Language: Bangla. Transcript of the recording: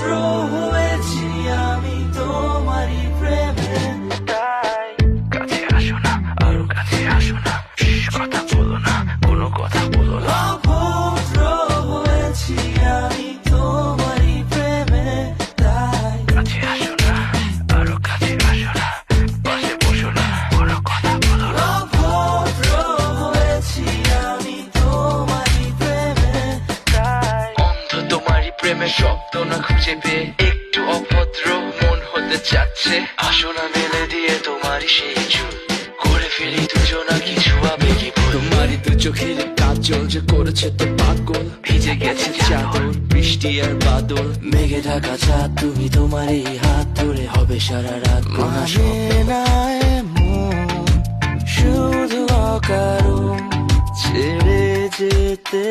হয়েছি আমি তোমারই প্রেমে, তাই কাছে আসো না, আরো কাছে আসো না, কথা বলো না, কোনো কথা বলো না। অভদ্র হয়েছি আমি তোমারই প্রেমে, তাই কাছে আসো না, আরো কাছে আসো না, পাশে বসো না, কোনো কথা বলো না। অভদ্র হয়েছি আমি তোমারই প্রেমে, তাই অন্ধ তোমারই প্রেমের শব্দ না খুঁজে পেয়ে একটু অভদ্র মন হতে চাচ্ছে। আসো না মেলে দিয়ে তোমারই সেই চুল, করে ফেলি দুজনা কিছু আবেগী ভুল। তোমারই দু চোখের কাজল যে করেছে তো পাগল, ভিজে গেছে চাদর বৃষ্টি আর বাদল, মেঘে ঢাকা চাঁদ তুমি তোমারই হাত ধরে হবে সারা রাত মহাশো। মানে না এমন শুধু অকারণ ছেড়ে যেতে।